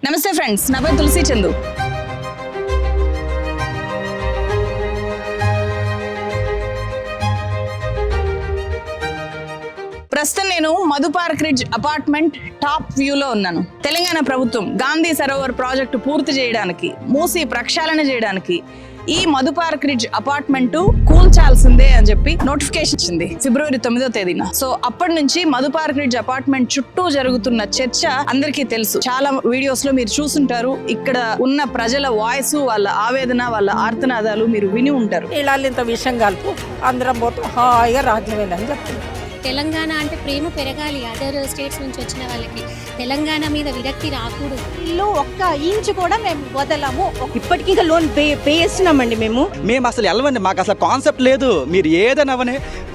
నమస్తే ఫ్రెండ్స్, నా పేరు తులసి చందు. ప్రస్తుతం నేను Madhu Park ridge apartment top వ్యూలో ఉన్నాను. తెలంగాణ ప్రభుత్వం గాంధీ సరోవర్ ప్రాజెక్టు పూర్తి చేయడానికి, మూసి ప్రక్షాళన చేయడానికి ఈ మధు పార్క్ రిడ్జ్ అపార్ట్మెంట్ కూల్చాల్సిందే అని చెప్పి నోటిఫికేషన్ ఇచ్చింది ఫిబ్రవరి 9వ తేదీన. సో అప్పటి నుంచి మధు పార్క్ రిడ్జ్ అపార్ట్మెంట్ చుట్టూ జరుగుతున్న చర్చ అందరికీ తెలుసు. చాలా వీడియోస్ లో మీరు చూసుంటారు. ఇక్కడ ఉన్న ప్రజల వాయిస్, వాళ్ళ ఆవేదన, వాళ్ళ ఆర్తనాదాలు మీరు విని ఉంటారు. ఇంత విషయం కలుపు అందరం పోతాం హాయిగా రాజ్యమేనని చెప్తున్నాం. తెలంగాణ అంటే ప్రేమ పెరగాలి. అదర్ స్టేట్స్ నుంచి వచ్చిన వాళ్ళకి తెలంగాణ మీద విరక్తి రాకూడదు. ఇల్లు ఒక్క ఇంచ్ కూడా మేము వదలము. ఇప్పటికీ ఇంకా లోన్ పే చేస్తున్నామండి. మేము అసలు వెళ్ళవండి, మాకు అసలు కాన్సెప్ట్ లేదు. మీరు ఏదైనా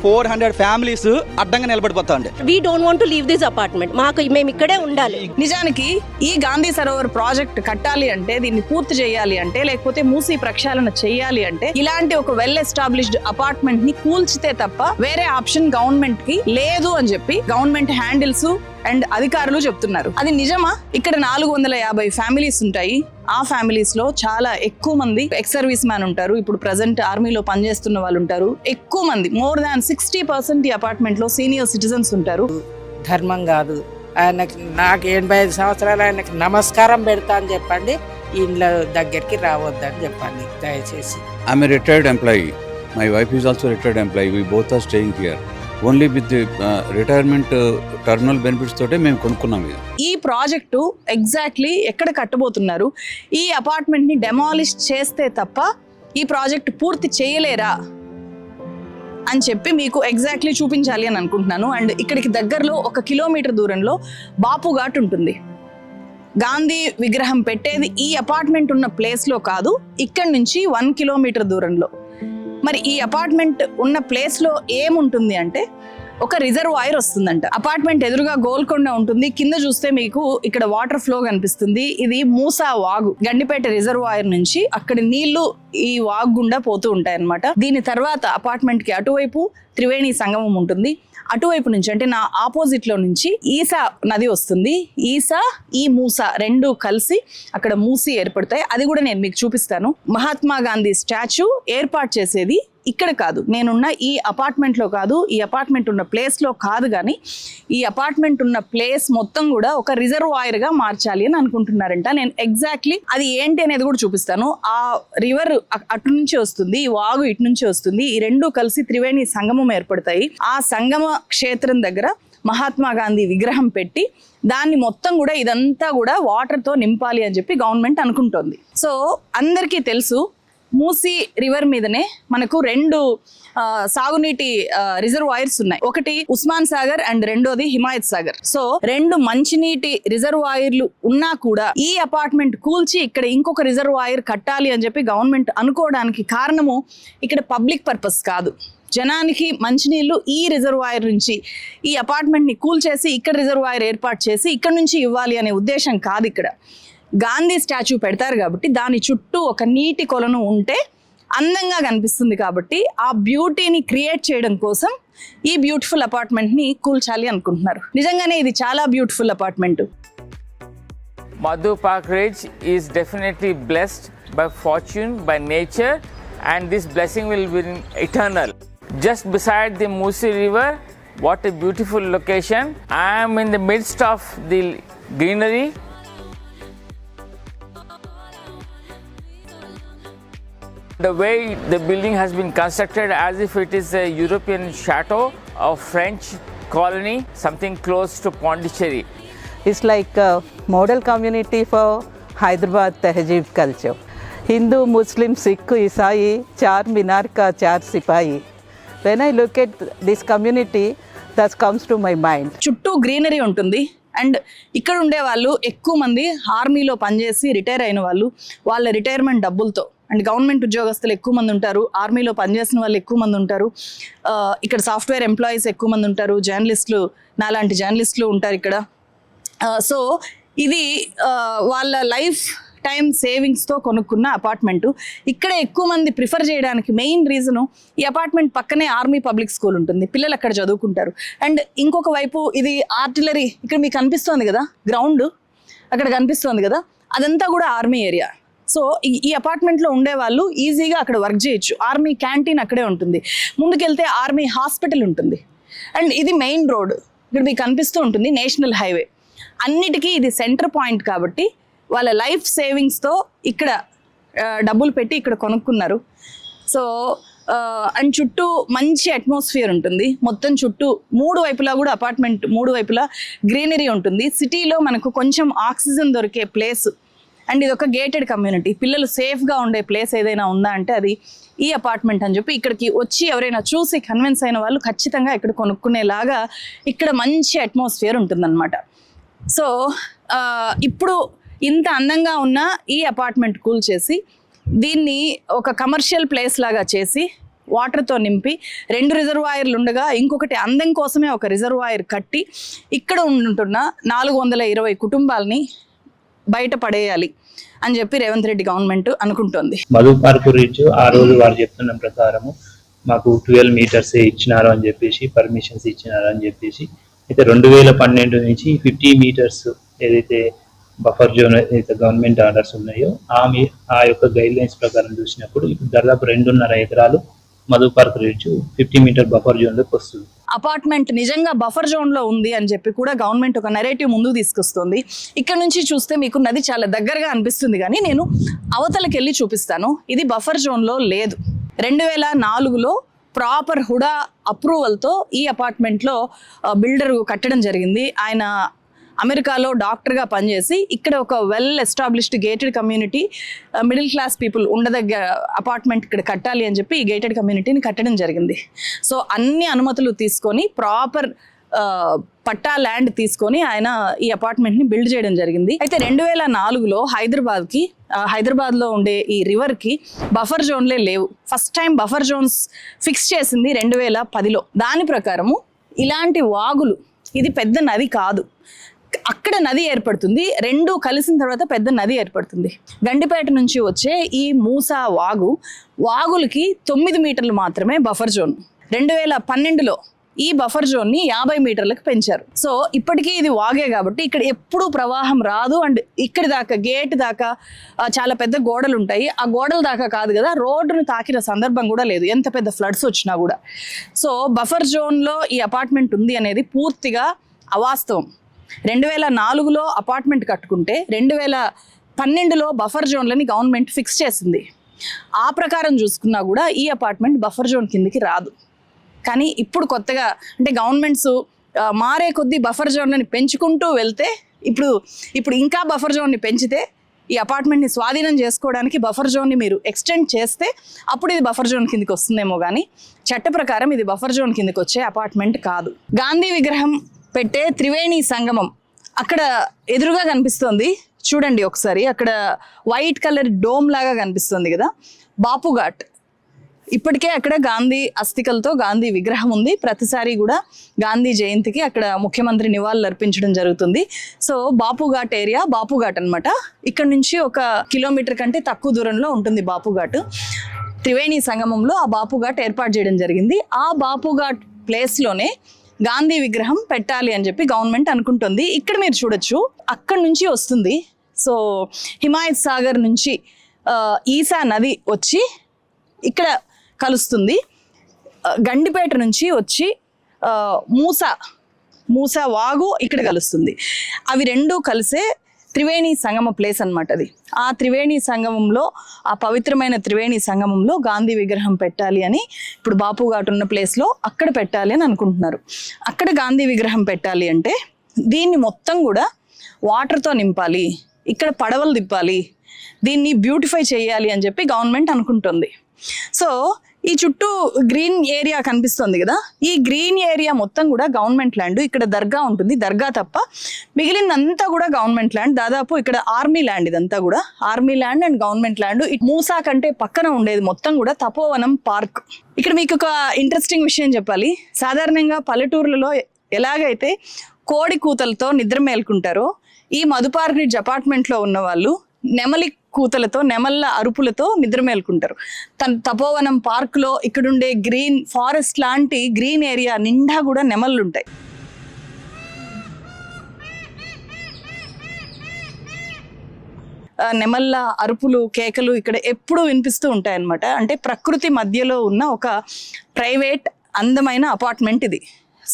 400 ఫ్యామిలీస్ అడ్డంగా నిలబడిపోతాండి. We don't want to leave this apartment. మేము ఇక్కడే ఉండాలి. నిజానికి ఈ గాంధీ సరోవర్ ప్రాజెక్ట్ కట్టాలి అంటే, దీన్ని పూర్తి చేయాలి అంటే, లేకపోతే మూసి ప్రక్షాళన చేయాలి అంటే, ఇలాంటి ఒక వెల్ ఎస్టాబ్లిష్డ్ అపార్ట్మెంట్ ని కూల్చితే తప్ప వేరే ఆప్షన్ గవర్నమెంట్ కి లేదు అని చెప్పి గవర్నమెంట్ హ్యాండిల్స్ అండ్ అధికారులు చెప్తున్నారు. అది నిజమా? ఇక్కడ 450 ఫ్యామిలీస్ ఉంటాయి. ఆ ఫ్యామిలీస్ లో చాలా ఎక్కువ మంది ఎక్స్ సర్వీస్ మ్యాన్ ఉంటారు. ఇప్పుడు ప్రెసెంట్ ఆర్మీలో పనిచేస్తున్న వాళ్ళు ఉంటారు. ఎక్కువ మంది, మోర్ దాన్ 60% ఈ అపార్ట్మెంట్ లో సీనియర్ సిటిజన్స్ ఉంటారు. ధర్మం కాదు. ఆయనకి నాకు 85 సంవత్సరాలు, ఆయనకి నమస్కారం పెడతా అని చెప్పండి. ఇండ్ల దగ్గరికి రావద్దని చెప్పండి దయచేసి. I'm a retired employee. My wife is also a retired employee. We both are staying here. Only with retirement terminal benefits తోటే మేము కొనుక్కున్నాం. ఈ ప్రాజెక్టు ఎగ్జాక్ట్లీ ఎక్కడ కట్టబోతున్నారు? ఈ అపార్ట్మెంట్ ని డెమాలిష్ చేస్తే తప్ప ఈ ప్రాజెక్ట్ పూర్తి చేయలేరా అని చెప్పి మీకు ఎగ్జాక్ట్లీ చూపించాలి అని అనుకుంటున్నాను. అండ్ ఇక్కడికి దగ్గరలో 1 కిలోమీటర్ దూరంలో బాపు ఘాట్ ఉంటుంది. గాంధీ విగ్రహం పెట్టేది ఈ అపార్ట్మెంట్ ఉన్న ప్లేస్ లో కాదు, ఇక్కడ నుంచి 1 కిలోమీటర్ దూరంలో. మరి ఈ అపార్ట్మెంట్ ఉన్న ప్లేస్ లో ఏముంటుంది అంటే ఒక రిజర్వాయర్ వస్తుందంట. అపార్ట్మెంట్ ఎదురుగా గోల్కొండ ఉంటుంది. కింద చూస్తే మీకు ఇక్కడ వాటర్ ఫ్లో కనిపిస్తుంది. ఇది మూసా వాగు, గండిపేట రిజర్వాయర్ నుంచి అక్కడ నీళ్లు ఈ వాగు గుండా పోతూ ఉంటాయి అన్నమాట. దీని తర్వాత అపార్ట్మెంట్ కి అటువైపు త్రివేణి సంగమం ఉంటుంది. అటువైపు నుంచి అంటే నా ఆపోజిట్ లో నుంచి ఈసా నది వస్తుంది. ఈసా, ఈ మూసా రెండు కలిసి అక్కడ మూసి ఏర్పడతాయి. అది కూడా నేను మీకు చూపిస్తాను. మహాత్మా గాంధీ స్టాచ్యూ ఏర్పాటు చేసేది ఇక్కడ కాదు, నేనున్న ఈ అపార్ట్మెంట్ లో కాదు, ఈ అపార్ట్మెంట్ ఉన్న ప్లేస్ లో కాదు, కానీ ఈ అపార్ట్మెంట్ ఉన్న ప్లేస్ మొత్తం కూడా ఒక రిజర్వాయర్ గా మార్చాలి అని అనుకుంటున్నారంట. నేను ఎగ్జాక్ట్లీ అది ఏంటి అనేది కూడా చూపిస్తాను. ఆ రివర్ అటు నుంచి వస్తుంది, ఈ వాగు ఇటు నుంచి వస్తుంది. ఈ రెండు కలిసి త్రివేణి సంగమం ఏర్పడతాయి. ఆ సంగమ క్షేత్రం దగ్గర మహాత్మా గాంధీ విగ్రహం పెట్టి దాన్ని మొత్తం కూడా ఇదంతా కూడా వాటర్ తో నింపాలి అని చెప్పి గవర్నమెంట్ అనుకుంటోంది. సో అందరికీ తెలుసు, మూసీ రివర్ మీదనే మనకు 2 సాగునీటి రిజర్వాయర్స్ ఉన్నాయి. ఒకటి ఉస్మాన్ సాగర్ అండ్ రెండోది హిమాయత్ సాగర్. సో 2 మంచినీటి రిజర్వాయర్లు ఉన్నా కూడా ఈ అపార్ట్మెంట్ కూల్చి ఇక్కడ ఇంకొక రిజర్వాయర్ కట్టాలి అని చెప్పి గవర్నమెంట్ అనుకోవడానికి కారణము ఇక్కడ పబ్లిక్ పర్పస్ కాదు. జనానికి మంచినీళ్లు ఈ రిజర్వాయర్ నుంచి ఈ అపార్ట్మెంట్ ని కూల్చేసి ఇక్కడ రిజర్వాయర్ ఏర్పాటు చేసి ఇక్కడ నుంచి ఇవ్వాలి అనే ఉద్దేశం కాదు. ఇక్కడ గాంధీ స్టాచ్యూ పెడతారు కాబట్టి దాని చుట్టూ ఒక నీటి కొలను ఉంటే అందంగా కనిపిస్తుంది. కాబట్టి ఆ బ్యూటీని క్రియేట్ చేయడం కోసం ఈ బ్యూటిఫుల్ అపార్ట్మెంట్ ని కూల్చాలి అనుకుంటున్నారు. నిజంగానే ఇది చాలా beautiful apartment. Madhu Park Ridge is definitely blessed by fortune, by nature, and this blessing will be eternal. Just beside the Musi River, what a beautiful location. I am in the midst of the greenery. The way the building has been constructed as if it is a European chateau of French colony, something close to Pondicherry. It's like a model community for Hyderabad Tehzeeb culture. Hindu, Muslim, Sikh, Isai, Char Minar ka Char Sipahi. When I look at this community, that comes to my mind. చుట్టూ greenery ఉంటుంది. And ఇక్కడ ఉండే వాళ్ళు ఎక్కువ మంది ఆర్మీలో పనిచేసి retire అయిన వాళ్ళు, వాళ్ళ రిటైర్మెంట్ డబ్బులతో, అండ్ గవర్నమెంట్ ఉద్యోగస్తులు ఎక్కువ మంది ఉంటారు, ఆర్మీలో పనిచేసిన వాళ్ళు ఎక్కువ మంది ఉంటారు, ఇక్కడ సాఫ్ట్వేర్ ఎంప్లాయీస్ ఎక్కువ మంది ఉంటారు, జర్నలిస్టులు, నాలాంటి జర్నలిస్టులు ఉంటారు ఇక్కడ. సో ఇది వాళ్ళ లైఫ్ టైం సేవింగ్స్తో కొనుక్కున్న అపార్ట్మెంటు. ఇక్కడ ఎక్కువ మంది ప్రిఫర్ చేయడానికి మెయిన్ రీజను, ఈ అపార్ట్మెంట్ పక్కనే ఆర్మీ పబ్లిక్ స్కూల్ ఉంటుంది, పిల్లలు అక్కడ చదువుకుంటారు. అండ్ ఇంకొక వైపు ఇది ఆర్టిలరీ, ఇక్కడ మీకు కనిపిస్తోంది కదా గ్రౌండ్, అక్కడ కనిపిస్తుంది కదా, అదంతా కూడా ఆర్మీ ఏరియా. సో ఈ అపార్ట్మెంట్లో ఉండే వాళ్ళు ఈజీగా అక్కడ వర్క్ చేయొచ్చు. ఆర్మీ క్యాంటీన్ అక్కడే ఉంటుంది, ముందుకెళ్తే ఆర్మీ హాస్పిటల్ ఉంటుంది. అండ్ ఇది మెయిన్ రోడ్, ఇక్కడ మీకు కనిపిస్తూ ఉంటుంది నేషనల్ హైవే. అన్నిటికీ ఇది సెంటర్ పాయింట్ కాబట్టి వాళ్ళ లైఫ్ సేవింగ్స్తో ఇక్కడ డబ్బులు పెట్టి ఇక్కడ కొనుక్కున్నారు. సో అండ్ చుట్టూ మంచి అట్మాస్ఫియర్ ఉంటుంది. మొత్తం చుట్టూ 3 వైపులా కూడా అపార్ట్మెంట్ 3 వైపులా గ్రీనరీ ఉంటుంది. సిటీలో మనకు కొంచెం ఆక్సిజన్ దొరికే ప్లేస్. అండ్ ఇది ఒక గేటెడ్ కమ్యూనిటీ. పిల్లలు సేఫ్గా ఉండే ప్లేస్ ఏదైనా ఉందా అంటే అది ఈ అపార్ట్మెంట్ అని చెప్పి ఇక్కడికి వచ్చి ఎవరైనా చూసి కన్విన్స్ అయిన వాళ్ళు ఖచ్చితంగా ఇక్కడ కొనుక్కునేలాగా ఇక్కడ మంచి అట్మాస్ఫియర్ ఉంటుందన్నమాట. సో ఇప్పుడు ఇంత అందంగా ఉన్న ఈ అపార్ట్మెంట్ కూల్ చేసి దీన్ని ఒక కమర్షియల్ ప్లేస్ లాగా చేసి వాటర్తో నింపి 2 రిజర్వాయర్లు ఉండగా ఇంకొకటి అందం కోసమే ఒక రిజర్వాయర్ కట్టి ఇక్కడ ఉంటున్న 420 కుటుంబాలని బయట పడేయాలి అని చెప్పి రేవంత్ రెడ్డి గవర్నమెంట్ అనుకుంటోంది. మధు పార్క్ రిడ్జ్ ఆ రోజు వారు చెప్తున్న ప్రకారము మాకు 12 మీటర్స్ ఇచ్చినారు అని చెప్పేసి, పర్మిషన్స్ ఇచ్చినారు అని చెప్పేసి, అయితే 2012 నుంచి 50 మీటర్స్ ఏదైతే బఫర్ జోన్ ఏదైతే గవర్నమెంట్ ఆర్డర్స్ ఉన్నాయో ఆ యొక్క గైడ్ లైన్స్ ప్రకారం చూసినప్పుడు ఇప్పుడు దాదాపు 2.5 ఎకరాలు Madhu Park Ridge 50 metre buffer zone లోకి వస్తుంది. అపార్ట్మెంట్ నిజంగా బఫర్ జోన్ లో ఉంది అని చెప్పి కూడా గవర్నమెంట్ ఒక నెరేటివ్ ముందుకు తీసుకొస్తుంది. ఇక్కడ నుంచి చూస్తే మీకు నది చాలా దగ్గరగా అనిపిస్తుంది, కానీ నేను అవతలకి వెళ్ళి చూపిస్తాను. ఇది బఫర్ జోన్ లో లేదు. 2004లో ప్రాపర్ హుడా అప్రూవల్తో ఈ అపార్ట్మెంట్లో బిల్డర్ కట్టడం జరిగింది. ఆయన అమెరికాలో డాక్టర్గా పనిచేసి ఇక్కడ ఒక well established gated community, middle class people ఉండదగ్గ అపార్ట్మెంట్ ఇక్కడ కట్టాలి అని చెప్పి ఈ గేటెడ్ కమ్యూనిటీని కట్టడం జరిగింది. సో అన్ని అనుమతులు తీసుకొని ప్రాపర్ పట్టా ల్యాండ్ తీసుకొని ఆయన ఈ అపార్ట్మెంట్ని బిల్డ్ చేయడం జరిగింది. అయితే 2004లో హైదరాబాద్లో ఉండే ఈ రివర్కి బఫర్ జోన్లే లేవు. First time buffer zones fix చేసింది 2010లో. దాని ప్రకారము ఇలాంటి వాగులు, ఇది పెద్ద నది కాదు, అక్కడ నది ఏర్పడుతుంది. 2 కలిసిన తర్వాత పెద్ద నది ఏర్పడుతుంది. గండిపేట నుంచి వచ్చే ఈ మూసా వాగులకి 9 మీటర్లు మాత్రమే బఫర్ జోన్. 2012లో ఈ బఫర్ జోన్ని 50 మీటర్లకు పెంచారు. సో ఇప్పటికీ ఇది వాగే కాబట్టి ఇక్కడ ఎప్పుడూ ప్రవాహం రాదు. అండ్ ఇక్కడి దాకా గేట్ దాకా చాలా పెద్ద గోడలు ఉంటాయి. ఆ గోడల దాకా కాదు కదా, రోడ్డును తాకిన సందర్భం కూడా లేదు ఎంత పెద్ద ఫ్లడ్స్ వచ్చినా కూడా. సో బఫర్ జోన్లో ఈ అపార్ట్మెంట్ ఉంది అనేది పూర్తిగా అవాస్తవం. 2004లో అపార్ట్మెంట్ కట్టుకుంటే 2012లో బఫర్ జోన్లని గవర్నమెంట్ ఫిక్స్ చేసింది. ఆ ప్రకారం చూసుకున్నా కూడా ఈ అపార్ట్మెంట్ బఫర్ జోన్ కిందకి రాదు. కానీ ఇప్పుడు కొత్తగా అంటే గవర్నమెంట్స్ మారే కొద్దీ బఫర్ జోన్లని పెంచుకుంటూ వెళ్తే ఇప్పుడు ఇంకా బఫర్ జోన్ని పెంచితే ఈ అపార్ట్మెంట్ని స్వాధీనం చేసుకోవడానికి బఫర్ జోన్ని మీరు ఎక్స్టెండ్ చేస్తే అప్పుడు ఇది బఫర్ జోన్ కిందకి వస్తుందేమో, కానీ చట్ట ప్రకారం ఇది బఫర్ జోన్ కిందకి వచ్చే అపార్ట్మెంట్ కాదు. గాంధీ విగ్రహం పెట్టే త్రివేణి సంగమం అక్కడ ఎదురుగా కనిపిస్తుంది చూడండి ఒకసారి. అక్కడ వైట్ కలర్ డోమ్ లాగా కనిపిస్తుంది కదా, బాపుఘాట్. ఇప్పటికే అక్కడ గాంధీ అస్థికలతో గాంధీ విగ్రహం ఉంది. ప్రతిసారి కూడా గాంధీ జయంతికి అక్కడ ముఖ్యమంత్రి నివాళులు అర్పించడం జరుగుతుంది. సో బాపుఘాట్ ఏరియా, బాపుఘాట్ అనమాట. ఇక్కడ నుంచి 1 కిలోమీటర్ కంటే తక్కువ దూరంలో ఉంటుంది బాపుఘాట్. త్రివేణి సంగమంలో ఆ బాపుఘాట్ ఏర్పాటు చేయడం జరిగింది. ఆ బాపుఘాట్ ప్లేస్లోనే గాంధీ విగ్రహం పెట్టాలి అని చెప్పి గవర్నమెంట్ అనుకుంటుంది. ఇక్కడ మీరు చూడొచ్చు అక్కడ నుంచి వస్తుంది. సో హిమాయత్ సాగర్ నుంచి ఈసా నది వచ్చి ఇక్కడ కలుస్తుంది. గండిపేట నుంచి వచ్చి మూసా వాగు ఇక్కడ కలుస్తుంది. అవి 2 కలిసే త్రివేణి సంగమ ప్లేస్ అనమాట. అది ఆ త్రివేణి సంగమంలో, ఆ పవిత్రమైన త్రివేణి సంగమంలో గాంధీ విగ్రహం పెట్టాలి అని ఇప్పుడు బాపుఘాట్ ఉన్న ప్లేస్లో అక్కడ పెట్టాలి అని అనుకుంటున్నారు. అక్కడ గాంధీ విగ్రహం పెట్టాలి అంటే దీన్ని మొత్తం కూడా వాటర్తో నింపాలి, ఇక్కడ పడవలు తిప్పాలి, దీన్ని బ్యూటిఫై చేయాలి అని చెప్పి గవర్నమెంట్ అనుకుంటుంది. సో ఈ చుట్టూ గ్రీన్ ఏరియా కనిపిస్తుంది కదా, ఈ గ్రీన్ ఏరియా మొత్తం కూడా గవర్నమెంట్ ల్యాండ్. ఇక్కడ దర్గా ఉంటుంది, దర్గా తప్ప మిగిలినంతా కూడా గవర్నమెంట్ ల్యాండ్. దాదాపు ఇక్కడ ఆర్మీ ల్యాండ్, ఇదంతా కూడా army land and government land. Musa కంటే పక్కన ఉండేది మొత్తం కూడా తపోవనం పార్క్. ఇక్కడ మీకు ఒక ఇంట్రెస్టింగ్ విషయం చెప్పాలి. సాధారణంగా పల్లెటూర్లలో ఎలాగైతే కోడి కూతలతో నిద్ర మేల్కుంటారో, ఈ మధు పార్క్ రిడ్జ్ అపార్ట్మెంట్లో ఉన్న వాళ్ళు నెమలి కూతలతో, నెమళ్ళ అరుపులతో నిద్ర మేల్కుంటారు. తపోవనం పార్క్లో ఇక్కడుండే గ్రీన్ ఫారెస్ట్ లాంటి గ్రీన్ ఏరియా నిండా కూడా నెమళ్ళు ఉంటాయి. నెమళ్ళ అరుపులు కేకలు ఇక్కడ ఎప్పుడూ వినిపిస్తూ ఉంటాయి అన్నమాట. అంటే ప్రకృతి మధ్యలో ఉన్న ఒక ప్రైవేట్ అందమైన అపార్ట్మెంట్ ఇది.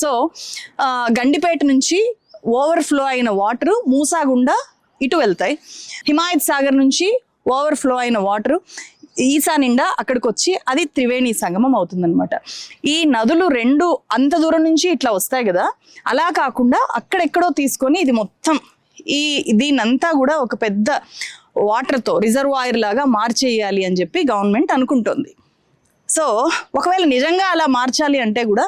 సో గండిపేట నుంచి ఓవర్ఫ్లో అయిన వాటర్ మూసాగుండా ఇటు వెళ్తాయి. హిమాయత్ సాగర్ నుంచి ఓవర్ఫ్లో అయిన వాటర్ ఈసా నిండా అక్కడికి వచ్చి అది త్రివేణి సంగమం అవుతుందన్నమాట. ఈ నదులు రెండు అంత దూరం నుంచి ఇట్లా వస్తాయి కదా, అలా కాకుండా అక్కడెక్కడో తీసుకొని ఇది మొత్తం దీనంతా కూడా ఒక పెద్ద వాటర్తో రిజర్వాయర్ లాగా మార్చేయాలి అని చెప్పి గవర్నమెంట్ అనుకుంటోంది. సో ఒకవేళ నిజంగా అలా మార్చాలి అంటే కూడా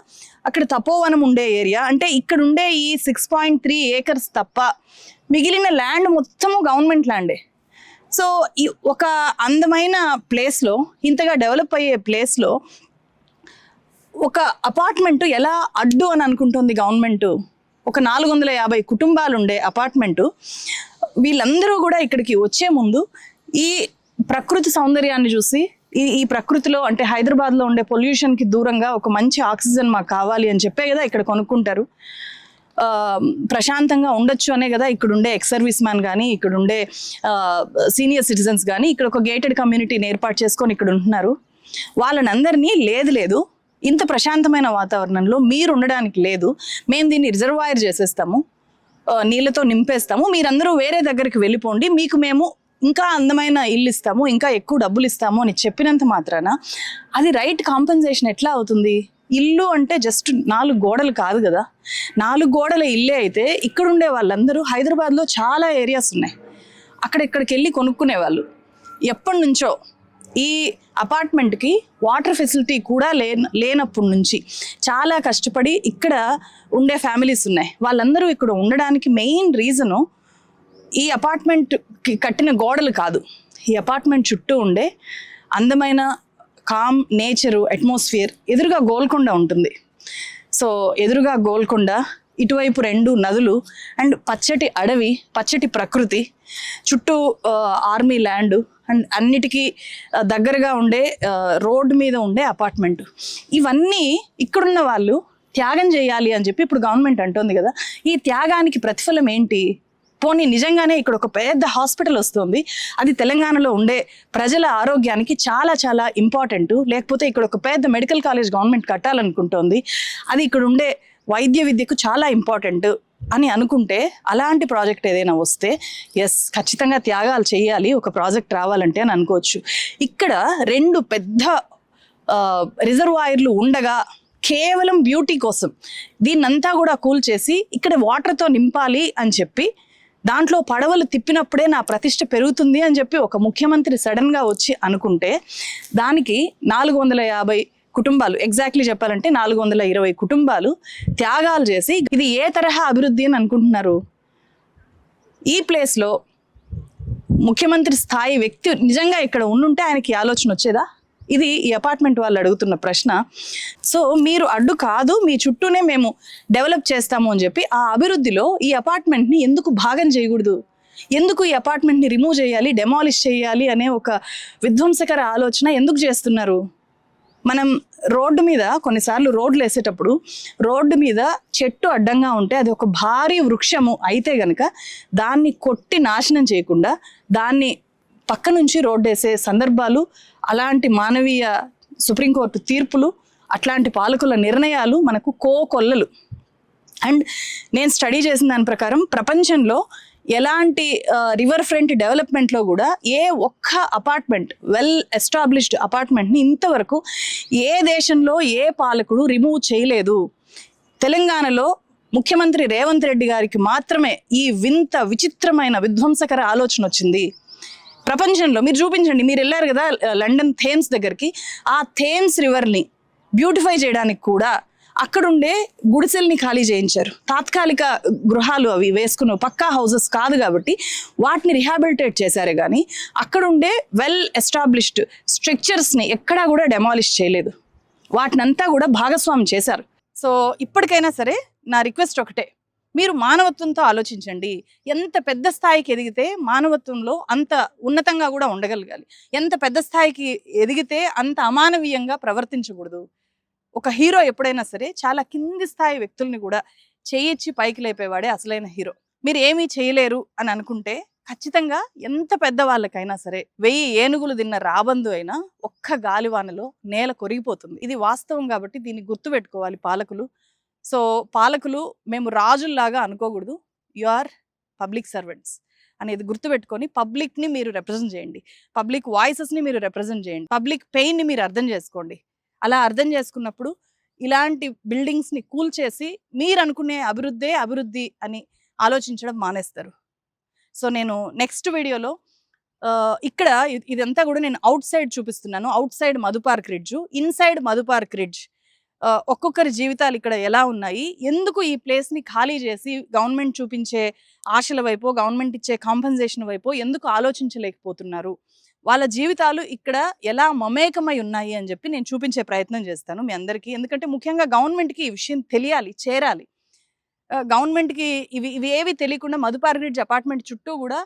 అక్కడ తపోవనం ఉండే ఏరియా, అంటే ఇక్కడ ఉండే ఈ 6.3 acres తప్ప మిగిలిన ల్యాండ్ మొత్తము గవర్నమెంట్ ల్యాండే. సో ఈ ఒక అందమైన ప్లేస్లో, ఇంతగా డెవలప్ అయ్యే ప్లేస్లో ఒక అపార్ట్మెంటు ఎలా అడ్డు అని అనుకుంటుంది గవర్నమెంటు? ఒక 450 కుటుంబాలు ఉండే అపార్ట్మెంటు, వీళ్ళందరూ కూడా ఇక్కడికి వచ్చే ముందు ఈ ప్రకృతి సౌందర్యాన్ని చూసి ఈ ప్రకృతిలో అంటే హైదరాబాద్లో ఉండే పొల్యూషన్కి దూరంగా ఒక మంచి ఆక్సిజన్ మాకు కావాలి అని చెప్పే కదా ఇక్కడ కొనుక్కుంటారు. ప్రశాంతంగా ఉండొచ్చు అనే కదా ఇక్కడ ఉండే ఎక్స్ సర్వీస్ మ్యాన్ కానీ, ఇక్కడ ఉండే సీనియర్ సిటిజన్స్ కానీ ఇక్కడ ఒక గేటెడ్ కమ్యూనిటీని ఏర్పాటు చేసుకొని ఇక్కడ ఉంటున్నారు. వాళ్ళనందరినీ లేదు ఇంత ప్రశాంతమైన వాతావరణంలో మీరు ఉండడానికి లేదు, మేము దీన్ని రిజర్వాయర్ చేసేస్తాము, నీళ్ళతో నింపేస్తాము, మీరందరూ వేరే దగ్గరికి వెళ్ళిపోండి, మీకు మేము ఇంకా అందమైన ఇల్లు ఇస్తాము, ఇంకా ఎక్కువ డబ్బులు ఇస్తాము అని చెప్పినంత మాత్రాన అది రైట్ కాంపెన్సేషన్ ఎట్లా అవుతుంది? ఇల్లు అంటే జస్ట్ 4 గోడలు కాదు కదా. 4 గోడల ఇల్లే అయితే ఇక్కడుండే వాళ్ళందరూ హైదరాబాద్లో చాలా ఏరియాస్ ఉన్నాయి, అక్కడికి వెళ్ళి కొనుక్కునేవాళ్ళు. ఎప్పటి నుంచో ఈ అపార్ట్మెంట్కి వాటర్ ఫెసిలిటీ కూడా లేనప్పటి నుంచి చాలా కష్టపడి ఇక్కడ ఉండే ఫ్యామిలీస్ ఉన్నాయి. వాళ్ళందరూ ఇక్కడ ఉండడానికి మెయిన్ రీజను ఈ అపార్ట్మెంట్కి కట్టిన గోడలు కాదు, ఈ అపార్ట్మెంట్ చుట్టూ ఉండే అందమైన కామ్ నేచరు అట్మాస్ఫియర్. ఎదురుగా గోల్కొండ ఉంటుంది. సో ఎదురుగా గోల్కొండ, ఇటువైపు 2 నదులు అండ్ పచ్చటి అడవి, పచ్చటి ప్రకృతి, చుట్టూ ఆర్మీ ల్యాండ్ అండ్ అన్నిటికీ దగ్గరగా ఉండే రోడ్డు మీద ఉండే అపార్ట్మెంట్. ఇవన్నీ ఇక్కడున్న వాళ్ళు త్యాగం చేయాలి అని చెప్పి ఇప్పుడు గవర్నమెంట్ అంటోంది కదా. ఈ త్యాగానికి ప్రతిఫలం ఏంటి? పోనీ నిజంగానే ఇక్కడ ఒక పెద్ద హాస్పిటల్ వస్తుంది, అది తెలంగాణలో ఉండే ప్రజల ఆరోగ్యానికి చాలా చాలా ఇంపార్టెంట్, లేకపోతే ఇక్కడ ఒక పెద్ద మెడికల్ కాలేజ్ గవర్నమెంట్ కట్టాలనుకుంటోంది, అది ఇక్కడ ఉండే వైద్య విద్యకు చాలా ఇంపార్టెంట్ అని అనుకుంటే, అలాంటి ప్రాజెక్ట్ ఏదైనా వస్తే ఎస్ ఖచ్చితంగా త్యాగాలు చేయాలి ఒక ప్రాజెక్ట్ రావాలంటే అని అనుకోవచ్చు. ఇక్కడ 2 పెద్ద రిజర్వాయర్లు ఉండగా కేవలం బ్యూటీ కోసం దీన్నంతా కూడా కూల్ చేసి ఇక్కడ వాటర్తో నింపాలి అని చెప్పి దాంట్లో పడవలు తిప్పినప్పుడే నా ప్రతిష్ట పెరుగుతుంది అని చెప్పి ఒక ముఖ్యమంత్రి సడన్గా వచ్చి అనుకుంటే, దానికి 450 కుటుంబాలు, ఎగ్జాక్ట్లీ చెప్పాలంటే 420 కుటుంబాలు త్యాగాలు చేసి ఇది ఏ తరహా అభివృద్ధి అని అనుకుంటున్నారు? ఈ ప్లేస్లో ముఖ్యమంత్రి స్థాయి వ్యక్తి నిజంగా ఇక్కడ ఉండుంటే ఆయనకి ఆలోచన వచ్చేదా? ఇది ఈ అపార్ట్మెంట్ వాళ్ళు అడుగుతున్న ప్రశ్న. సో మీరు అడ్డు కాదు, మీ చుట్టూనే మేము డెవలప్ చేస్తాము అని చెప్పి ఆ అభివృద్ధిలో ఈ అపార్ట్మెంట్ని ఎందుకు భాగం చేయకూడదు? ఎందుకు ఈ అపార్ట్మెంట్ని రిమూవ్ చేయాలి, డెమాలిష్ చేయాలి అనే ఒక విధ్వంసకర ఆలోచన ఎందుకు చేస్తున్నారు? మనం రోడ్డు మీద కొన్నిసార్లు రోడ్లు వేసేటప్పుడు రోడ్డు మీద చెట్టు అడ్డంగా ఉంటే అది ఒక భారీ వృక్షము అయితే గనక దాన్ని కొట్టి నాశనం చేయకుండా దాన్ని పక్క నుంచి రోడ్డు వేసే సందర్భాలు, అలాంటి మానవీయ సుప్రీంకోర్టు తీర్పులు, అట్లాంటి పాలకుల నిర్ణయాలు మనకు కోకొల్లలు. అండ్ నేను స్టడీ చేసిన దాని ప్రకారం ప్రపంచంలో ఎలాంటి రివర్ ఫ్రంట్ డెవలప్మెంట్లో కూడా ఏ ఒక్క అపార్ట్మెంట్, వెల్ ఎస్టాబ్లిష్డ్ అపార్ట్మెంట్ని ఇంతవరకు ఏ దేశంలో ఏ పాలకుడు రిమూవ్ చేయలేదు. తెలంగాణలో ముఖ్యమంత్రి రేవంత్ రెడ్డి గారికి మాత్రమే ఈ వింత విచిత్రమైన విధ్వంసకర ఆలోచన వచ్చింది. ప్రపంచంలో మీరు చూపించండి, మీరు వెళ్ళారు కదా లండన్ థేమ్స్ దగ్గరికి, ఆ థేమ్స్ రివర్ని బ్యూటిఫై చేయడానికి కూడా అక్కడుండే గుడిసెల్ని ఖాళీ చేయించారు. తాత్కాలిక గృహాలు అవి వేసుకున్న పక్కా హౌసెస్ కాదు కాబట్టి వాటిని రిహాబిలిటేట్ చేశారే కానీ అక్కడుండే వెల్ ఎస్టాబ్లిష్డ్ స్ట్రక్చర్స్ని ఎక్కడా కూడా డెమాలిష్ చేయలేదు, వాటినంతా కూడా భాగస్వామ్యం చేశారు. సో ఇప్పటికైనా సరే నా రిక్వెస్ట్ ఒకటే, మీరు మానవత్వంతో ఆలోచించండి. ఎంత పెద్ద స్థాయికి ఎదిగితే మానవత్వంలో అంత ఉన్నతంగా కూడా ఉండగలగాలి. ఎంత పెద్ద స్థాయికి ఎదిగితే అంత అమానవీయంగా ప్రవర్తించకూడదు. ఒక హీరో ఎప్పుడైనా సరే చాలా కింది స్థాయి వ్యక్తుల్ని కూడా చేయిచ్చి పైకి లేపేవాడే అసలైన హీరో. మీరు ఏమీ చేయలేరు అని అనుకుంటే ఖచ్చితంగా ఎంత పెద్దవాళ్ళకైనా సరే 1000 ఏనుగులు తిన్న రాబందు అయినా ఒక్క గాలివానలో నేల కొరిగిపోతుంది. ఇది వాస్తవం కాబట్టి దీన్ని గుర్తుపెట్టుకోవాలి పాలకులు. సో పాలకులు మేము రాజుల్లాగా అనుకోకూడదు. యు ఆర్ పబ్లిక్ సర్వెంట్స్ అనేది గుర్తుపెట్టుకొని పబ్లిక్ని మీరు రిప్రజెంట్ చేయండి, పబ్లిక్ వాయిసెస్ని మీరు రిప్రజెంట్ చేయండి, పబ్లిక్ పెయిన్ని మీరు అర్థం చేసుకోండి. అలా అర్థం చేసుకున్నప్పుడు ఇలాంటి బిల్డింగ్స్ని కూల్చేసి మీరు అనుకునే అభివృద్ధి అని ఆలోచించడం మానేస్తారు. సో నేను నెక్స్ట్ వీడియోలో ఇక్కడ ఇదంతా కూడా నేను అవుట్ సైడ్ చూపిస్తున్నాను. Out side Madhu Park ridge, inside Madhu Park ridge, ఒక్కొక్కరి జీవితాలు ఇక్కడ ఎలా ఉన్నాయి, ఎందుకు ఈ ప్లేస్ని ఖాళీ చేసి గవర్నమెంట్ చూపించే ఆశల వైపు, గవర్నమెంట్ ఇచ్చే కాంపెన్సేషన్ వైపు ఎందుకు ఆలోచించలేకపోతున్నారు, వాళ్ళ జీవితాలు ఇక్కడ ఎలా మమేకమై ఉన్నాయి అని చెప్పి నేను చూపించే ప్రయత్నం చేస్తాను మీ అందరికీ. ఎందుకంటే ముఖ్యంగా గవర్నమెంట్కి ఈ విషయం తెలియాలి, చేరాలి. గవర్నమెంట్కి ఇవి ఏవి తెలియకుండా మధు పార్క్ రిడ్జ్ అపార్ట్మెంట్ చుట్టూ కూడా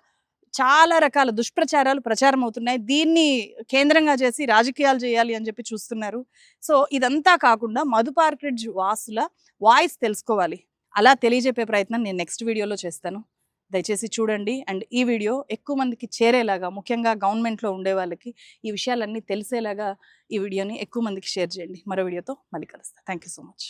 చాలా రకాల దుష్ప్రచారాలు ప్రచారం అవుతున్నాయి. దీన్ని కేంద్రంగా చేసి రాజకీయాలు చేయాలి అని చెప్పి చూస్తున్నారు. సో ఇదంతా కాకుండా మధు పార్క్ రిడ్జ్ వాసుల వాయిస్ తెలుసుకోవాలి. అలా తెలియజెప్పే ప్రయత్నం నేను నెక్స్ట్ వీడియోలో చేస్తాను. దయచేసి చూడండి. అండ్ ఈ వీడియో ఎక్కువ మందికి చేరేలాగా, ముఖ్యంగా గవర్నమెంట్లో ఉండే వాళ్ళకి ఈ విషయాలన్నీ తెలిసేలాగా ఈ వీడియోని ఎక్కువ మందికి షేర్ చేయండి. మరో వీడియోతో మళ్ళీ కలుస్తాను. Thank you so much.